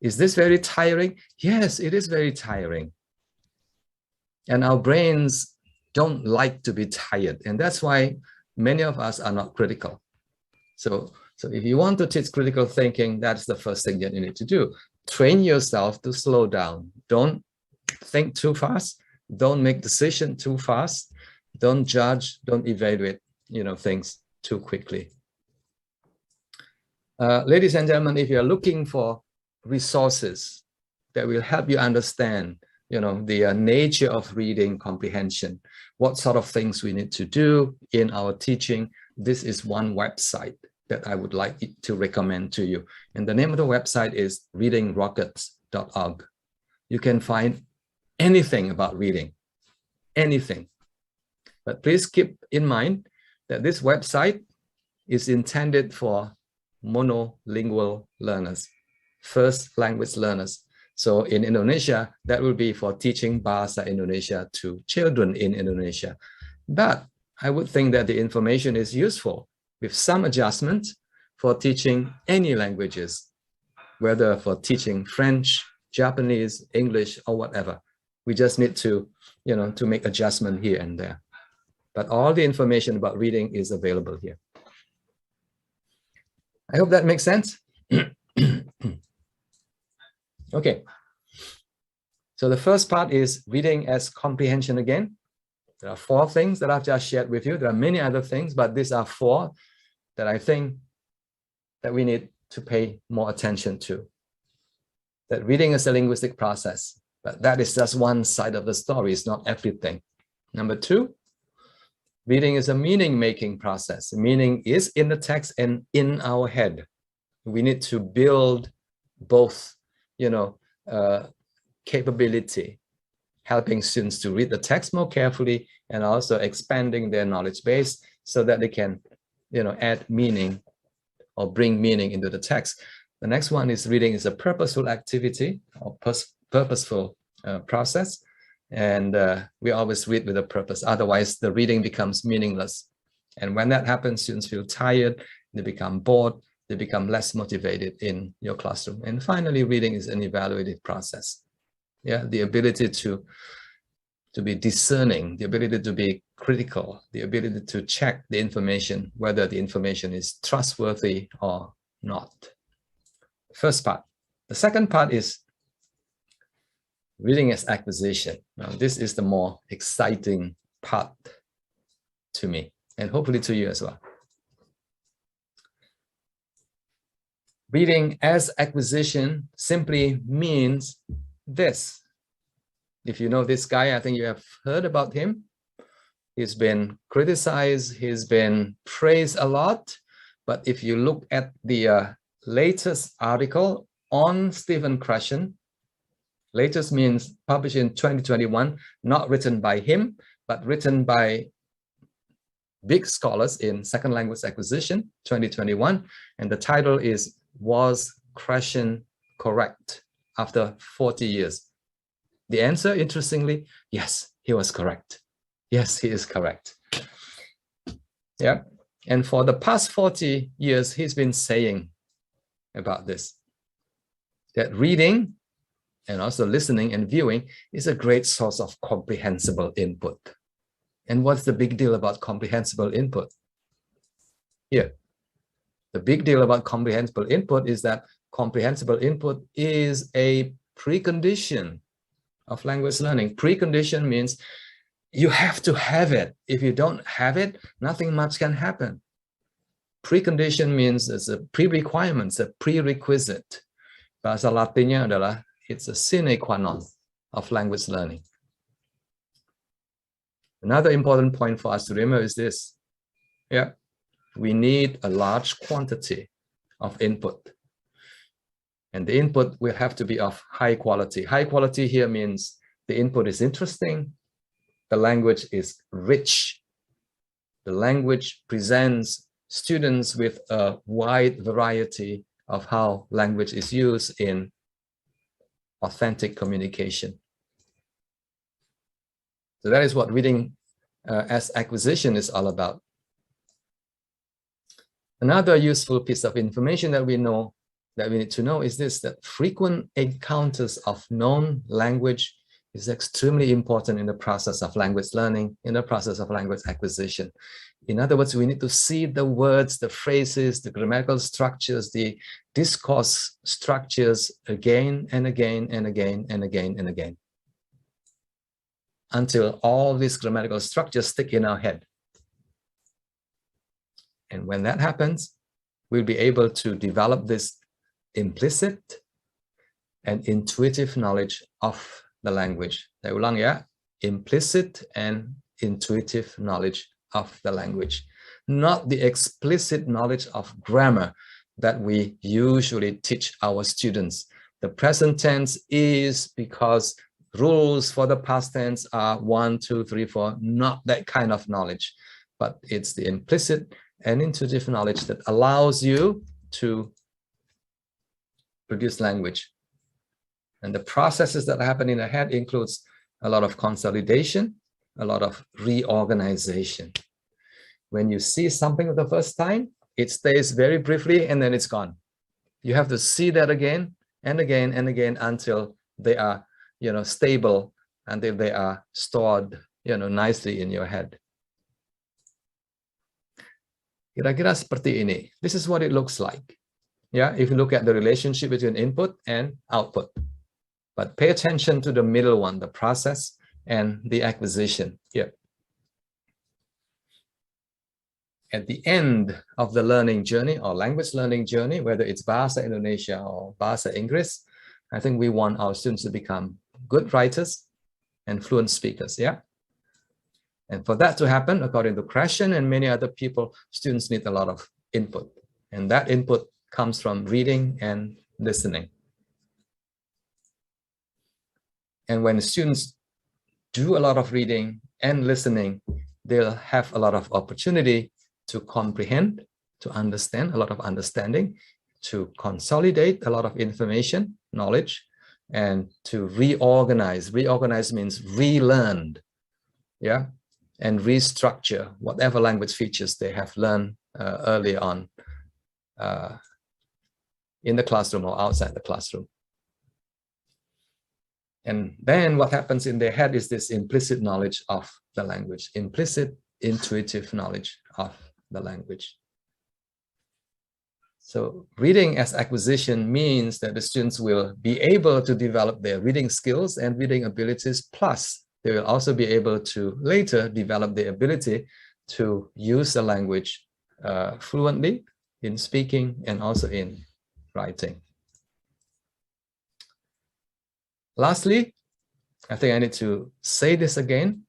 Is this very tiring? Yes, it is very tiring. And our brains don't like to be tired. And that's why many of us are not critical. So if you want to teach critical thinking, that's the first thing that you need to do. Train yourself to slow down. Don't think too fast. Don't make decisions too fast. Don't judge, don't evaluate, things too quickly. Ladies and gentlemen, if you're looking for resources that will help you understand the nature of reading comprehension, what sort of things we need to do in our teaching, this is one website that I would like to recommend to you. And the name of the website is readingrockets.org. You can find anything about reading, anything. But please keep in mind that this website is intended for monolingual learners, first language learners. So in Indonesia, that will be for teaching Bahasa Indonesia to children in Indonesia. But I would think that the information is useful with some adjustment for teaching any languages, whether for teaching French, Japanese, English, or whatever. We just need to, to make adjustment here and there. But all the information about reading is available here. I hope that makes sense. Okay, so the first part is reading as comprehension again. There are 4 things that I've just shared with you. There are many other things, but these are 4 that I think that we need to pay more attention to. That reading is a linguistic process, but that is just one side of the story. It's not everything. Number two, reading is a meaning-making process. Meaning is in the text and in our head. We need to build both, capability, helping students to read the text more carefully and also expanding their knowledge base so that they can, add meaning or bring meaning into the text. The next one is reading is a purposeful activity or purposeful process. And we always read with a purpose. Otherwise, the reading becomes meaningless. And when that happens, students feel tired, they become bored, they become less motivated in your classroom. And finally, reading is an evaluative process. Yeah, the ability to be discerning, the ability to be critical, the ability to check the information, whether the information is trustworthy or not. First part. The second part is reading as acquisition. Now, this is the more exciting part to me, and hopefully to you as well. Reading as acquisition simply means this. If you know this guy, I think you have heard about him. He's been criticized, he's been praised a lot. But if you look at the latest article on Stephen Krashen, latest means published in 2021, not written by him, but written by big scholars in second language acquisition, 2021. And the title is, Was Krashen Correct After 40 Years? The answer, interestingly, yes, he was correct. Yes, he is correct. Yeah. And for the past 40 years, he's been saying about this, that reading and also listening and viewing is a great source of comprehensible input. And what's the big deal about comprehensible input? Here, the big deal about comprehensible input is that comprehensible input is a precondition of language learning. Precondition means you have to have it. If you don't have it, nothing much can happen. Precondition means it's a pre-requirement, it's a prerequisite. Bahasa Latinnya adalah it's a sine qua non of language learning. Another important point for us to remember is this. Yeah, we need a large quantity of input. And the input will have to be of high quality. High quality here means the input is interesting, the language is rich, the language presents students with a wide variety of how language is used in authentic communication. So that is what reading as acquisition is all about. Another useful piece of information that we need to know is this, that frequent encounters of known language is extremely important in the process of language learning, in the process of language acquisition. In other words, we need to see the words, the phrases, the grammatical structures, the discourse structures again and again and again and again and again, until all these grammatical structures stick in our head. And when that happens, we'll be able to develop this implicit and intuitive knowledge of the language. Saya ulang ya, implicit and intuitive knowledge of the language, not the explicit knowledge of grammar that we usually teach our students. The present tense is because rules for the past tense are 1, 2, 3, 4, not that kind of knowledge, but it's the implicit and intuitive knowledge that allows you to produce language. And the processes that happen in the head includes a lot of consolidation, a lot of reorganization. When you see something for the first time, it stays very briefly and then it's gone. You have to see that again and again and again until they are, stable, until they are stored, nicely in your head. Kira-kira seperti ini. This is what it looks like. Yeah, if you look at the relationship between input and output. But pay attention to the middle one, the process and the acquisition here. at the end of the learning journey or language learning journey, whether it's Bahasa Indonesia or Bahasa Inggris, I think we want our students to become good writers and fluent speakers, yeah? And for that to happen, according to Krashen and many other people, students need a lot of input. And that input comes from reading and listening. And when students do a lot of reading and listening, they'll have a lot of opportunity to comprehend, to understand, a lot of understanding, to consolidate a lot of information, knowledge, and to reorganize. Reorganize means relearn, yeah, and restructure whatever language features they have learned early on in the classroom or outside the classroom. And then what happens in their head is this implicit knowledge of the language, implicit intuitive knowledge of the language. So reading as acquisition means that the students will be able to develop their reading skills and reading abilities, plus they will also be able to later develop the ability to use the language fluently in speaking and also in writing. Lastly, I think I need to say this again,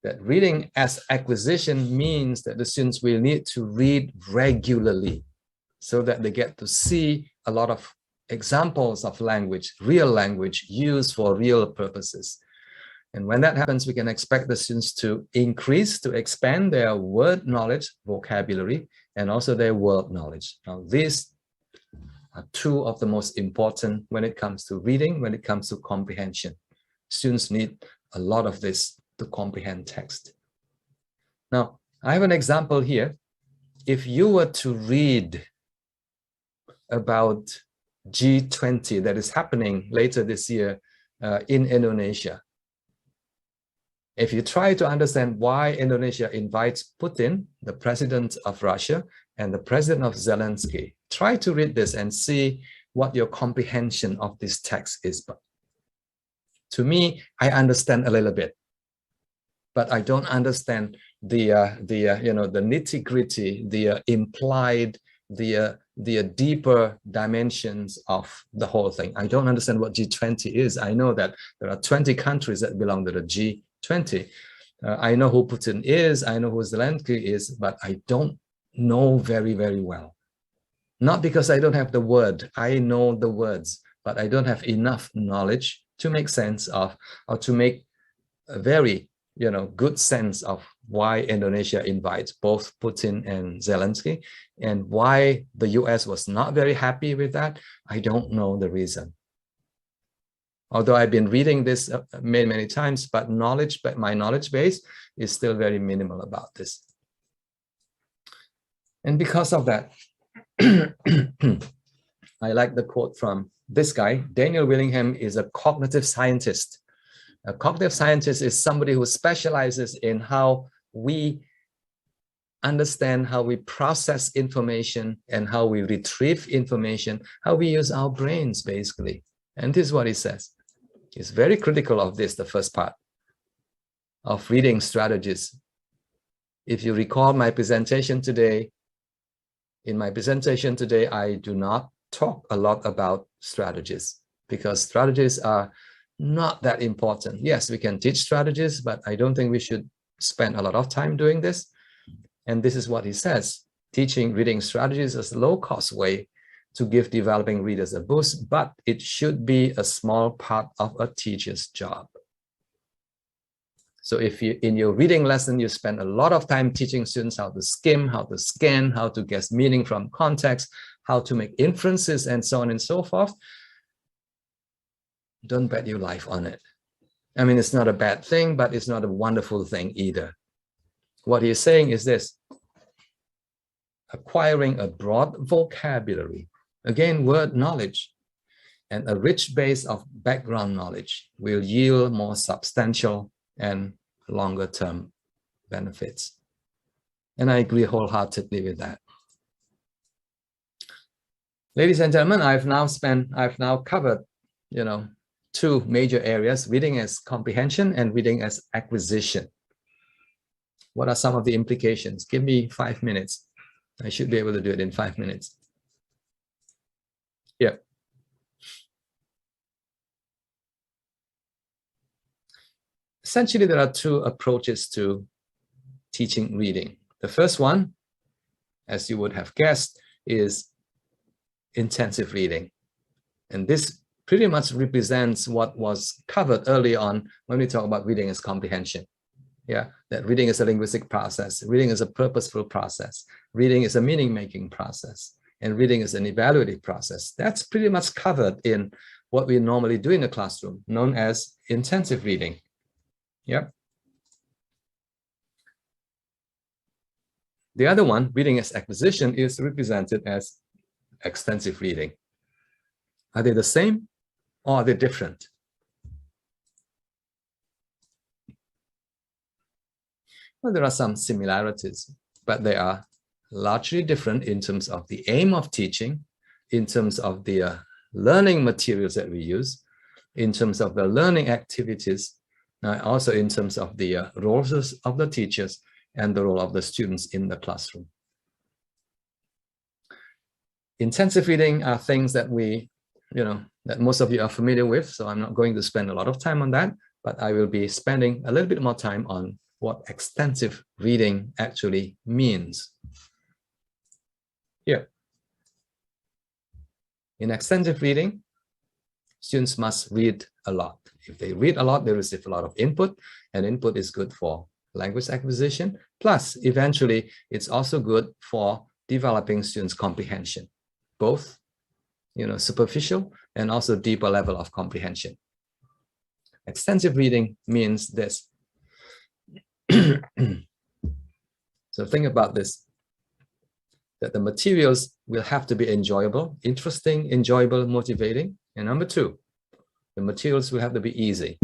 that reading as acquisition means that the students will need to read regularly so that they get to see a lot of examples of language, real language used for real purposes. And when that happens, we can expect the students to increase, to expand their word knowledge, vocabulary, and also their world knowledge. Now, these are two of the most important when it comes to reading, when it comes to comprehension. Students need a lot of this to comprehend text. Now, I have an example here. If you were to read about G20 that is happening later this year in Indonesia, if you try to understand why Indonesia invites Putin, the president of Russia, and the president of Zelensky, try to read this and see what your comprehension of this text is. To me, I understand a little bit, but I don't understand the nitty-gritty, the implied, the deeper dimensions of the whole thing. I don't understand what G20 is. I know that there are 20 countries that belong to the G20. I know who Putin is, I know who Zelensky is, but I don't know very, very well. Not because I don't have the word, I know the words, but I don't have enough knowledge to make sense of, or to make a very good sense of why Indonesia invites both Putin and Zelensky, and why the US was not very happy with that. I don't know the reason. Although I've been reading this many, many times, but my knowledge base is still very minimal about this. And because of that, I like the quote from this guy. Daniel Willingham is a cognitive scientist. A cognitive scientist is somebody who specializes in how we understand, how we process information, and how we retrieve information, how we use our brains, basically. And this is what he says. He's very critical of this, the first part of reading strategies. If you recall my presentation today, in my presentation today, I do not talk a lot about strategies because strategies are not that important. Yes, we can teach strategies, but I don't think we should spend a lot of time doing this. And this is what he says. Teaching reading strategies is a low-cost way to give developing readers a boost, but it should be a small part of a teacher's job. So if you, in your reading lesson, you spend a lot of time teaching students how to skim, how to scan, how to guess meaning from context, how to make inferences, and so on and so forth, don't bet your life on it. I mean, it's not a bad thing, but it's not a wonderful thing either. What he's saying is this: acquiring a broad vocabulary, again, word knowledge, and a rich base of background knowledge will yield more substantial and longer-term benefits. And I agree wholeheartedly with that. Ladies and gentlemen, I've now covered, two major areas: reading as comprehension and reading as acquisition. What are some of the implications? Give me 5 minutes. I should be able to do it in 5 minutes. Yeah. Essentially, there are two approaches to teaching reading. The first one, as you would have guessed, is intensive reading. And this pretty much represents what was covered early on when we talk about reading as comprehension. Yeah, that reading is a linguistic process, reading is a purposeful process, reading is a meaning-making process, and reading is an evaluative process. That's pretty much covered in what we normally do in the classroom, known as intensive reading. Yep. The other one, reading as acquisition, is represented as extensive reading. Are they the same or are they different? Well, there are some similarities, but they are largely different in terms of the aim of teaching, in terms of the learning materials that we use, in terms of the learning activities, also in terms of the roles of the teachers and the role of the students in the classroom. Intensive reading are things that that most of you are familiar with, so I'm not going to spend a lot of time on that, but I will be spending a little bit more time on what extensive reading actually means. Here. In extensive reading, students must read a lot. If they read a lot, they receive a lot of input, and input is good for language acquisition. Plus, eventually, it's also good for developing students' comprehension, both superficial and also deeper level of comprehension. Extensive reading means this. So think about this, that the materials will have to be enjoyable, interesting, enjoyable, motivating. And number two, the materials will have to be easy.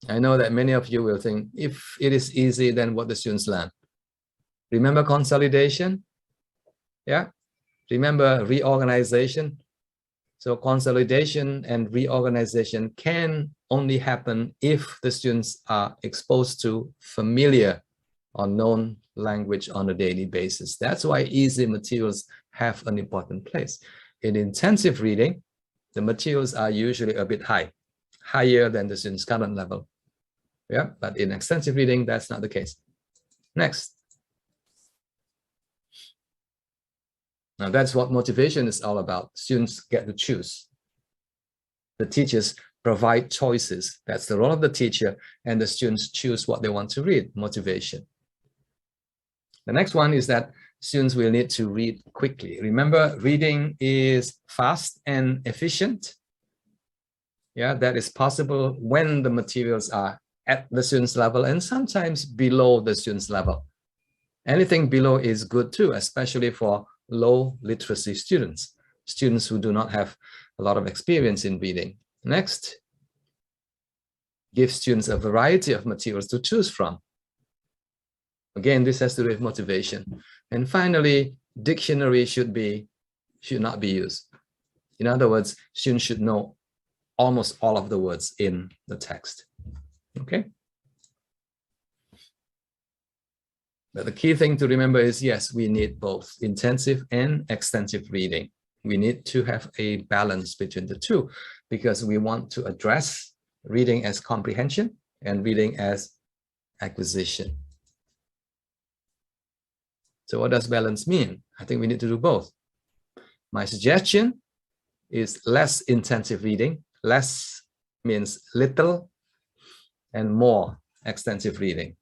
I know that many of you will think, if it is easy, then what the students learn. Remember consolidation? Yeah. Remember reorganization? So consolidation and reorganization can only happen if the students are exposed to familiar or known language on a daily basis. That's why easy materials have an important place. In intensive reading, the materials are usually a bit higher than the student's current level. Yeah, but in extensive reading, that's not the case. Next. Now that's what motivation is all about. Students get to choose. The teachers provide choices. That's the role of the teacher, and the students choose what they want to read, motivation. The next one is that students will need to read quickly. Remember, reading is fast and efficient. Yeah, that is possible when the materials are at the student's level and sometimes below the student's level. Anything below is good too, especially for low literacy students, students who do not have a lot of experience in reading. Next, give students a variety of materials to choose from. Again, this has to do with motivation. And finally, dictionary should not be used. In other words, students should know almost all of the words in the text. Okay. But the key thing to remember is, yes, we need both intensive and extensive reading. We need to have a balance between the two because we want to address reading as comprehension and reading as acquisition. So what does balance mean? I think we need to do both. My suggestion is less intensive reading. Less means little, and more extensive reading.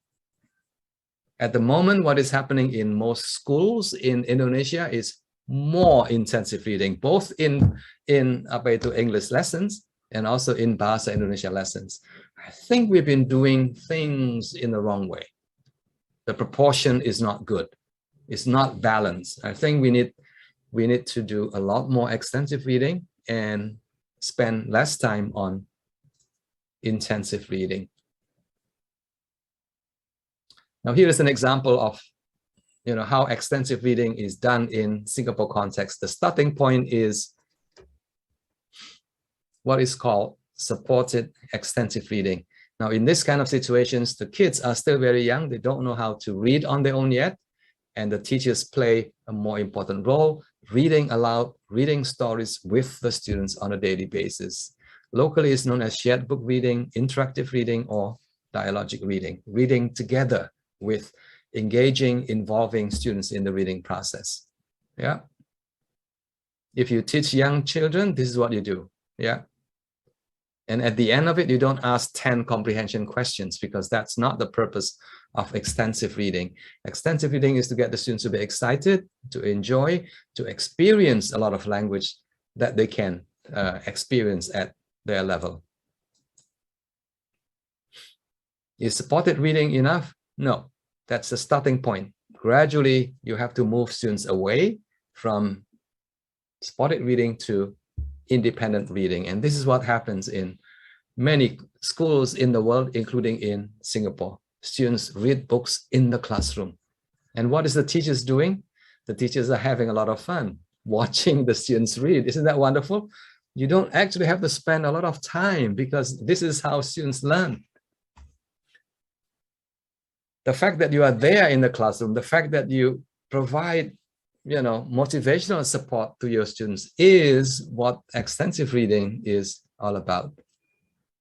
At the moment, what is happening in most schools in Indonesia is more intensive reading, both in English lessons and also in Bahasa Indonesia lessons. I think we've been doing things in the wrong way. The proportion is not good. It's not balanced. I think we need to do a lot more extensive reading and spend less time on intensive reading. Now, here is an example of how extensive reading is done in Singapore context. The starting point is what is called supported extensive reading. Now, in this kind of situations, the kids are still very young. They don't know how to read on their own yet. And the teachers play a more important role, reading aloud, reading stories with the students on a daily basis. Locally, it's known as shared book reading, interactive reading, or dialogic reading, reading together with engaging, involving students in the reading process. Yeah. If you teach young children, this is what you do. Yeah. And at the end of it, you don't ask 10 comprehension questions, because that's not the purpose of extensive reading. Extensive reading is to get the students to be excited, to enjoy, to experience a lot of language that they can experience at their level. Is supported reading enough? No, that's the starting point. Gradually, you have to move students away from supported reading to independent reading. And this is what happens in many schools in the world, including in Singapore. Students read books in the classroom. And what is the teachers doing? The teachers are having a lot of fun watching the students read. Isn't that wonderful? You don't actually have to spend a lot of time, because this is how students learn. The fact that you are there in the classroom, the fact that you provide motivational support to your students is what extensive reading is all about.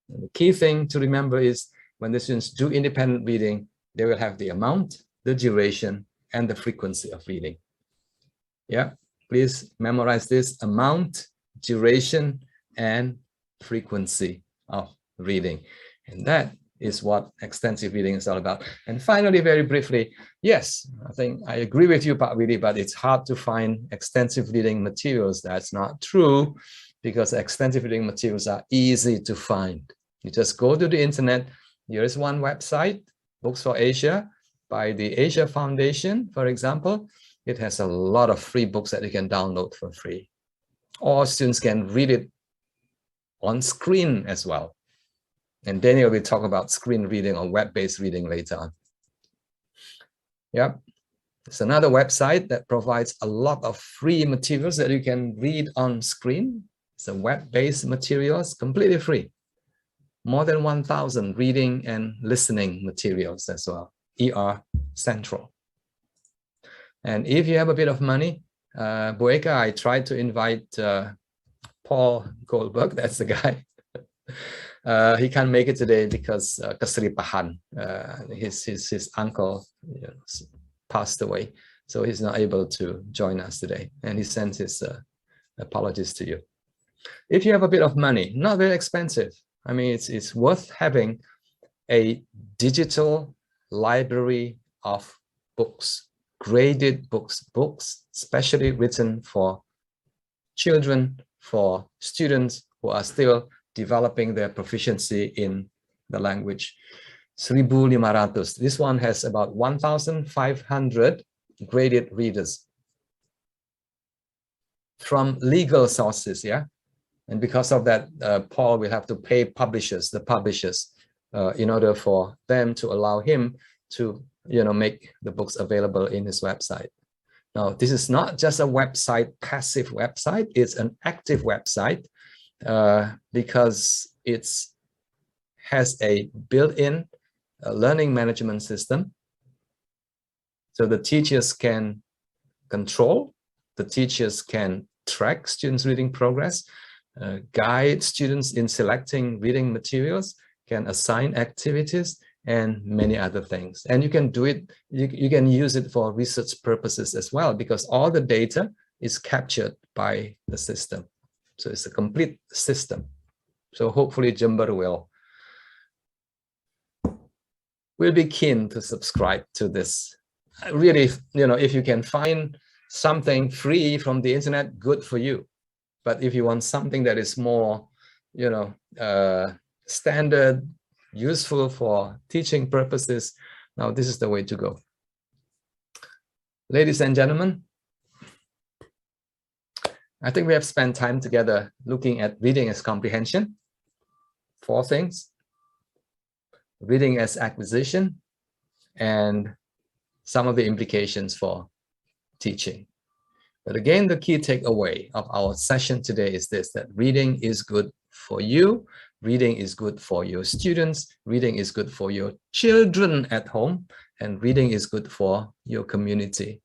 And the key thing to remember is when the students do independent reading, they will have the amount, the duration, and the frequency of reading. Yeah, please memorize this: amount, duration, and frequency of reading. And that is what extensive reading is all about. And finally, very briefly, yes, I think I agree with you, Pak Willy, but it's hard to find extensive reading materials. That's not true, because extensive reading materials are easy to find. You just go to the internet. Here is one website, Books for Asia, by the Asia Foundation, for example. It has a lot of free books that you can download for free. Or students can read it on screen as well. And Daniel will talk about screen reading or web-based reading later on. Yep. It's another website that provides a lot of free materials that you can read on screen. It's a web-based materials, completely free. More than 1,000 reading and listening materials as well. ER Central. And if you have a bit of money, Boeka, I tried to invite Paul Goldberg, that's the guy. He can't make it today because Keseripahan, his uncle passed away, so he's not able to join us today, and he sends his apologies to you. If you have a bit of money, not very expensive, I mean, it's worth having a digital library of books, graded books, specially written for children, for students who are still developing their proficiency in the language. 1,500. This one has about 1,500 graded readers from legal sources, yeah? And because of that, Paul will have to pay the publishers, in order for them to allow him to, make the books available in his website. Now, this is not just a website, passive website, it's an active website, because it has a built-in learning management system. So the teachers can control, the teachers can track students' reading progress, guide students in selecting reading materials, can assign activities, and many other things. And you can do it, you can use it for research purposes as well, because all the data is captured by the system. So it's a complete system. So hopefully Jember will be keen to subscribe to this. Really, if you can find something free from the internet, good for you. But if you want something that is more, standard, useful for teaching purposes, now this is the way to go. Ladies and gentlemen, I think we have spent time together looking at reading as comprehension. 4 things: reading as acquisition, and some of the implications for teaching. But again, the key takeaway of our session today is this: that reading is good for you, Reading is good for your students, reading is good for your children at home, and reading is good for your community.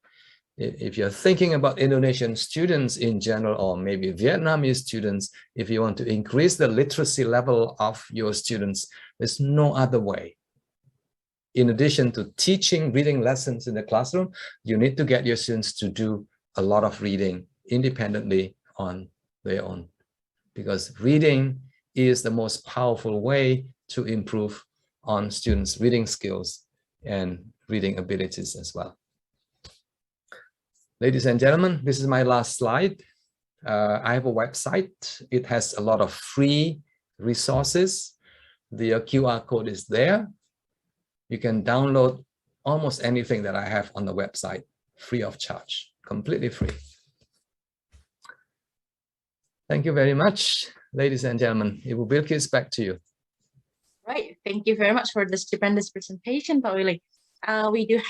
If you're thinking about Indonesian students in general, or maybe Vietnamese students, if you want to increase the literacy level of your students, there's no other way. In addition to teaching reading lessons in the classroom, you need to get your students to do a lot of reading independently on their own, because reading is the most powerful way to improve on students' reading skills and reading abilities as well. Ladies and gentlemen, this is my last slide. I have a website. It has a lot of free resources. The QR code is there. You can download almost anything that I have on the website free of charge, completely free. Thank you very much, ladies and gentlemen. Ibu Bilkis, back to you. Right. Thank you very much for the stupendous presentation, Pak Willy. We do have